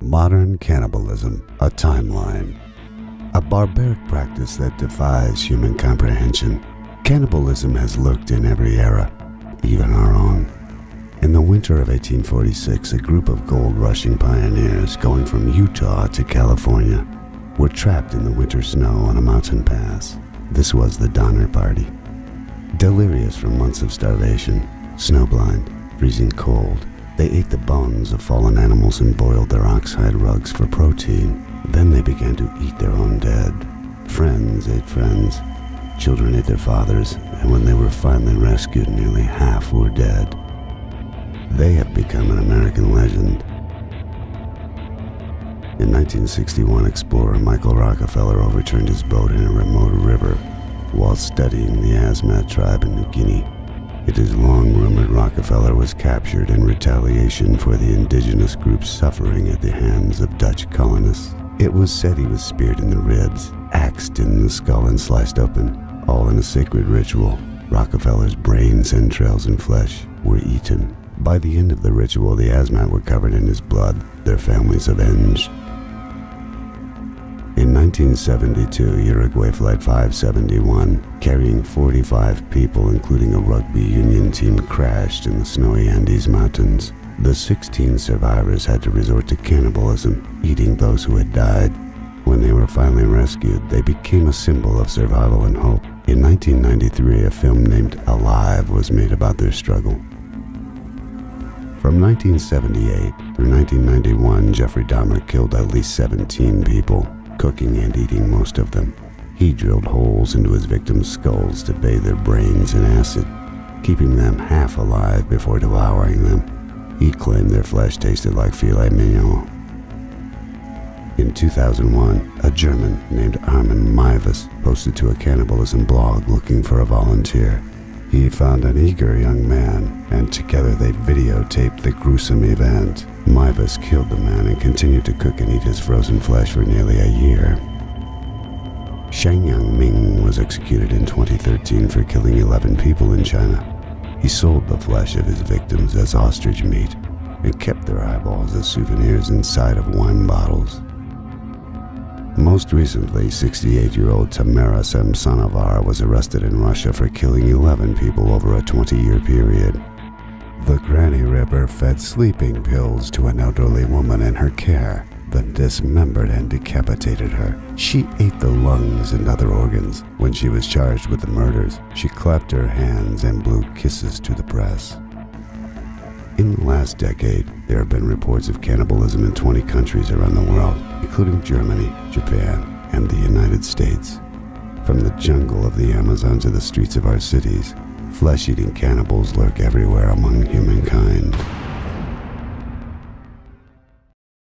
Modern cannibalism, a timeline. A barbaric practice that defies human comprehension. Cannibalism has lurked in every era, even our own. In the winter of 1846, a group of gold-rushing pioneers going from Utah to California were trapped in the winter snow on a mountain pass. This was the Donner Party. Delirious from months of starvation, snowblind, freezing cold, they ate the bones of fallen animals and boiled their oxhide rugs for protein. Then they began to eat their own dead. Friends ate friends. Children ate their fathers, and when they were finally rescued, nearly half were dead. They have become an American legend. In 1961, explorer Michael Rockefeller overturned his boat in a remote river while studying the Asmat tribe in New Guinea. It is long rumored Rockefeller was captured in retaliation for the indigenous group's suffering at the hands of Dutch colonists. It was said he was speared in the ribs, axed in the skull and sliced open, all in a sacred ritual. Rockefeller's brains, entrails, and flesh were eaten. By the end of the ritual, the Asmat were covered in his blood, their families avenged. In 1972, Uruguay Flight 571, carrying 45 people, including a rugby union team, crashed in the snowy Andes Mountains. The 16 survivors had to resort to cannibalism, eating those who had died. When they were finally rescued, they became a symbol of survival and hope. In 1993, a film named Alive was made about their struggle. From 1978 through 1991, Jeffrey Dahmer killed at least 17 people, cooking and eating most of them. He drilled holes into his victims' skulls to bathe their brains in acid, keeping them half alive before devouring them. He claimed their flesh tasted like filet mignon. In 2001, a German named Armin Meiwes posted to a cannibalism blog looking for a volunteer. He found an eager young man, and together they videotaped the gruesome event. Meiwes killed the man and continued to cook and eat his frozen flesh for nearly a year. Shangyang Ming was executed in 2013 for killing 11 people in China. He sold the flesh of his victims as ostrich meat and kept their eyeballs as souvenirs inside of wine bottles. Most recently, 68-year-old Tamara Samsonovar was arrested in Russia for killing 11 people over a 20-year period. The Granny Ripper fed sleeping pills to an elderly woman in her care, then dismembered and decapitated her. She ate the lungs and other organs. When she was charged with the murders, she clapped her hands and blew kisses to the press. In the last decade, there have been reports of cannibalism in 20 countries around the world, including Germany, Japan, and the United States. From the jungle of the Amazon to the streets of our cities, flesh-eating cannibals lurk everywhere among